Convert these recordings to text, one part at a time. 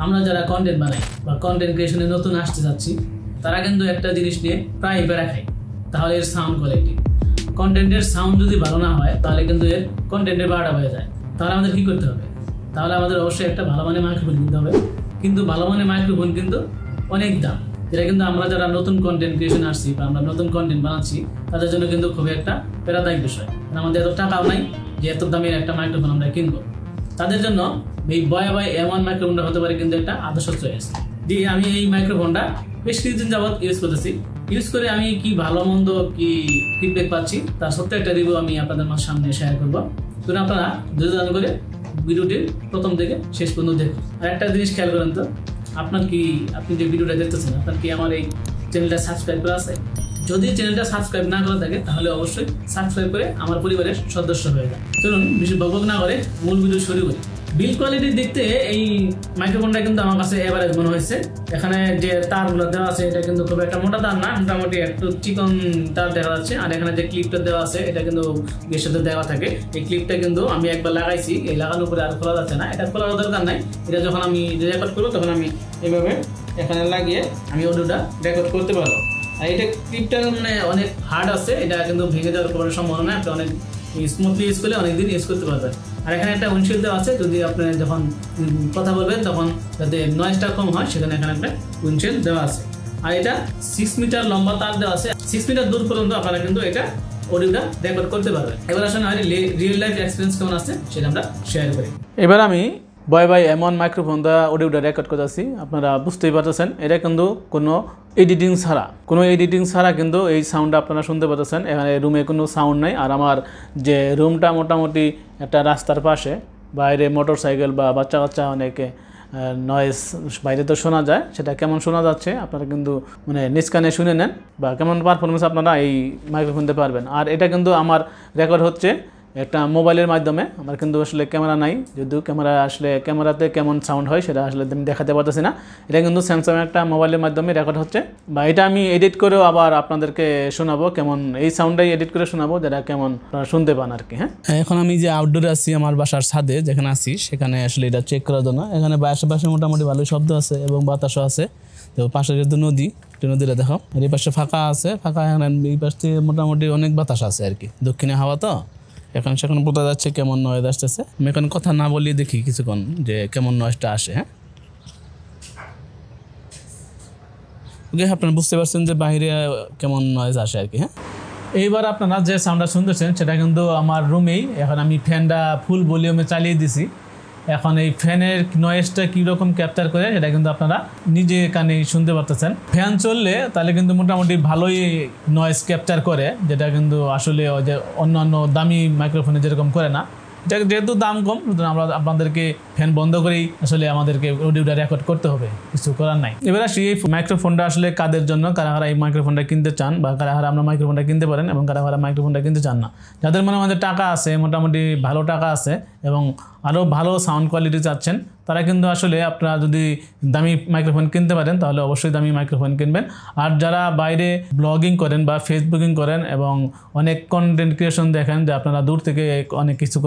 আমরা যারা কন্টেন্ট বানাই বা কন্টেন্ট ক্রিয়েশনে নতুন আসতে যাচ্ছি তারা কিন্তু একটা জিনিস নিয়ে প্রায় প্যারা খায়, তাহলে এর সাউন্ড কোয়ালিটি। কন্টেন্টের সাউন্ড যদি ভালো না হয় তাহলে কিন্তু এর কন্টেন্টের বাড়া হয়ে যায়। তাহলে আমাদের কী করতে হবে? তাহলে আমাদের অবশ্যই একটা ভালো মানের মাইক্রোফোন কিনতে হবে। কিন্তু ভালো মানের মাইক্রোফোন কিন্তু অনেক দাম, যেটা কিন্তু আমরা যারা নতুন কন্টেন্ট ক্রিয়েশন আসছি বা আমরা নতুন কন্টেন্ট বানাচ্ছি তাদের জন্য কিন্তু খুবই একটা প্যারাদায়ক বিষয়। কারণ আমাদের এত টাকাও নাই যে এত দামের একটা মাইক্রোফোন আমরা কিনবো। তাদের জন্য এই বয়াবাই M1 মাইক্রোফোনটা হতে পারে কিন্তু একটা আদর্শ চয়েস। দিয়ে আমি এই মাইক্রোফোনটা বেশ কিছুদিন যাবৎ ইউজ করতেছি। ইউজ করে আমি কি ভালো মন্দ কি ফিডব্যাক পাচ্ছি তার সত্য একটা রিভিউ আমি আপনাদের সামনে শেয়ার করবো। তো আপনারা ধৈর্য করে ভিডিওটির প্রথম থেকে শেষ পর্যন্ত দেখুন। আর একটা জিনিস খেয়াল করেন তো, আপনি যে ভিডিওটা দেখতেছেন আপনার কি আমার এই চ্যানেলটা সাবস্ক্রাইব করা আছে? যদি চ্যানেলটা সাবস্ক্রাইব না করা থাকে তাহলে অবশ্যই সাবস্ক্রাইব করে আমার পরিবারের সদস্য হয়ে যায়। চলুন বেশি বকবক না করে মূল ভিডিও শুরু করি। বিল্ড কোয়ালিটির দিক থেকে এই মাইক্রোফোনটা কিন্তু আমার কাছে এভারেজ মনে হয়েছে। এখানে যে তারগুলো দেওয়া আছে এটা কিন্তু খুব একটা মোটা তার না, মোটামুটি একটু চিকন তার দেখা যাচ্ছে। আর এখানে যে ক্লিপটা দেওয়া আছে এটা কিন্তু এর সাথে দেওয়া থাকে। এই ক্লিপটা কিন্তু আমি একবার লাগাইছি, এই লাগানোর পরে আর খোলা যাচ্ছে না। এটা খোলার দরকার নাই। এটা যখন আমি রেকর্ড করবো তখন আমি এইভাবে এখানে লাগিয়ে আমি অডিওটা রেকর্ড করতে পারবো। আর এটা ক্লিপটা মানে অনেক হার্ড আছে, এটা কিন্তু ভেঙে যাওয়ার কোনো সম্ভাবনা নেই। আপনি অনেক স্মুথলি ইউজ করলে অনেকদিন ইউজ করতে পারবেন। আর এখানে একটা উইন্ডশিল্ড দেওয়া আছে, যদি আপনি যখন কথা বলবেন তখন যাতে নয়েজটা কম হয় সেখানে এখানে একটা উইন্ডশিল্ড দেওয়া আছে। আর এটা 6 মিটার লম্বা তার দেওয়া আছে। 6 মিটার দূর পর্যন্ত আপনারা কিন্তু এটা অডিওটা রেকর্ড করতে পারবেন। এবার আসলে রিয়েল লাইফ এক্সপিরিয়েন্স কেমন আছে সেটা আমরা শেয়ার করি। এবার আমি বয়াবাই M1 মাইক্রোফোন দ্বারা অডিওটা রেকর্ড করতেছি। আপনারা বুঝতেই পারতেছেন এটা কিন্তু কোনো এডিটিং ছাড়া কিন্তু এই সাউন্ডটা আপনারা শুনতে পাচ্ছেন। এখানে রুমে কোনো সাউন্ড নেই। আর আমার যে রুমটা মোটামুটি একটা রাস্তার পাশে, বাইরে মোটরসাইকেল বা বাচ্চা কাচ্চা অনেকে নয়েজ বাইরে তো শোনা যায়, সেটা কেমন শোনা যাচ্ছে আপনারা কিন্তু মানে নিজ কানে শুনে নেন বা কেমন পারফরমেন্স আপনারা এই মাইক্রোফোন দিতে পারবেন। আর এটা কিন্তু আমার রেকর্ড হচ্ছে একটা মোবাইলের মাধ্যমে। আমার কিন্তু আসলে ক্যামেরা নাই, যদিও ক্যামেরাতে কেমন সাউন্ড হয় সেটা আসলে আমি দেখাতে পারতেছি না। এটা কিন্তু স্যামসাং একটা মোবাইলের মাধ্যমে রেকর্ড হচ্ছে, বা এটা আমি এডিট করেও আবার আপনাদেরকে শোনাবো, কেমন এই সাউন্ডটাই এডিট করে শোনাবো যেটা কেমন শুনতে পান আর কি। হ্যাঁ, এখন আমি যে আউটডোরে আছি আমার বাসার ছাদে যেখানে আছি সেখানে আসলে এটা চেক করার জন্য। এখানে আশেপাশে মোটামুটি ভালোই শব্দ আছে এবং বাতাসও আছে। তো পাশে যেহেতু নদীটা দেখো, এই পাশে ফাঁকা আছে, এখানে এই পাশ থেকে মোটামুটি অনেক বাতাস আছে আর কি, দক্ষিণে হাওয়া তো এখন সেখানে বোঝা যাচ্ছে কেমন নয়েজ আসতেছে। আমি এখন কথা না বলি দেখি কিছুক্ষণ যে কেমন নয়েজটা আসে। হ্যাঁ, ওকে, আপনারা বুঝতে পারছেন যে বাইরে কেমন নয়েজ আসে আর কি। হ্যাঁ, এইবার আপনারা যে সাউন্ডটা শুনতেছেন সেটা কিন্তু আমার রুমেই। এখন আমি ফ্যানটা ফুল ভলিউমে চালিয়ে দিছি। এখন এই ফ্যানের নয়েজটা কীরকম ক্যাপচার করে সেটা কিন্তু আপনারা নিজে কানে শুনতে পারতেছেন। ফ্যান চললে তাহলে কিন্তু মোটামুটি ভালোই নয়েজ ক্যাপচার করে, যেটা কিন্তু আসলে যে অন্যান্য দামি মাইক্রোফোনে যেরকম করে না। এটা যেহেতু দাম কম, সুতরাং আমরা আপনাদেরকে ফ্যান বন্ধ করেই আসলে আমাদেরকে অডিওটা রেকর্ড করতে হবে, কিছু করার নাই। এবার আসি এই মাইক্রোফোনটা আসলে কাদের জন্য, কারা এই মাইক্রোফোনটা কিনতে চান বা কারা আমরা মাইক্রোফোনটা কিনতে পারেন এবং কারা মাইক্রোফোনটা কিনতে চান না। যাদের মনে মধ্যে টাকা আছে, মোটামুটি ভালো টাকা আছে এবং আরও ভালো সাউন্ড কোয়ালিটি চাচ্ছেন, তারা কিন্তু আসলে আপনারা যদি দামি মাইক্রোফোন কিনতে পারেন তাহলে অবশ্যই দামি মাইক্রোফোন কিনবেন। আর যারা বাইরে ব্লগিং করেন বা ফেসবুকিং করেন এবং অনেক কন্টেন্ট ক্রিয়েশন দেখেন যে আপনারা দূর থেকে অনেক কিছু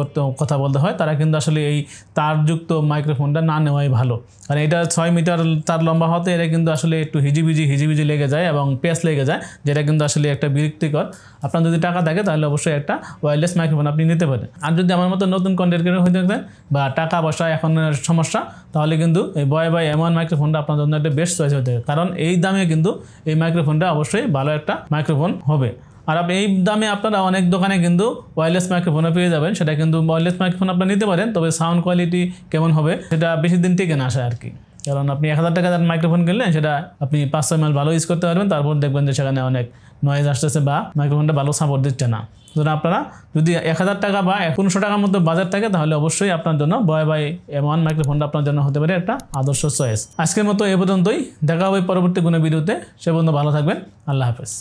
কথা বলতে হয়, তারা কিন্তু আসলে এই তারযুক্ত মাইক্রোফোনটা না নেওয়াই ভালো। কারণ এটা 6 মিটার তার লম্বা হতে এটা কিন্তু আসলে একটু হিজিবিজি লেগে যায় এবং পেস লেগে যায়, যেটা কিন্তু আসলে একটা বিরক্তিকর। আপনার যদি টাকা থাকে তাহলে অবশ্যই একটা ওয়্যারলেস মাইক্রোফোন আপনি নিতে পারেন। আর যদি আমার মতো নতুন কন্টেন্ট ক্রিয়েটর হয়ে থাকেন বা টাকা পয়সা এখন সমস্যা, তাহলে কিন্তু এই বয়াবাই M1 মাইক্রোফোনটা আপনার জন্য একটা বেস্ট চয়েস হতে হবে। কারণ এই দামে কিন্তু এই মাইক্রোফোনটা অবশ্যই ভালো একটা মাইক্রোফোন হবে। আর আপনি এই দামে আপনারা অনেক দোকানে কিন্তু ওয়্যারলেস মাইক্রোফোনও পেয়ে যাবেন। সেটা কিন্তু ওয়্যারলেস মাইক্রোফোন আপনারা নিতে পারেন, তবে সাউন্ড কোয়ালিটি কেমন হবে সেটা বেশি দিন টিকে না আসে আর কি। কারণ আপনি 1000 টাকা মাইক্রোফোন কিনলেন, সেটা আপনি 5-6 মাস ভালো ইউজ করতে পারবেন, তারপর দেখবেন যে সেখানে অনেক নয়েজ আসতেছে বা মাইক্রোফোনটা ভালো সাপোর্ট দিচ্ছে না। সুতরাং আপনারা যদি 1000 টাকা বা 1500 টাকার মতো বাজার থাকে তাহলে অবশ্যই আপনার জন্য বয়াবাই M1 মাইক্রোফোনটা আপনার জন্য হতে পারে একটা আদর্শ চয়েস। আজকের মতো এ পর্যন্তই, দেখা হবে পরবর্তী কোনো ভিডিওতে। সে পর্যন্ত ভালো থাকবেন। আল্লাহ হাফেজ।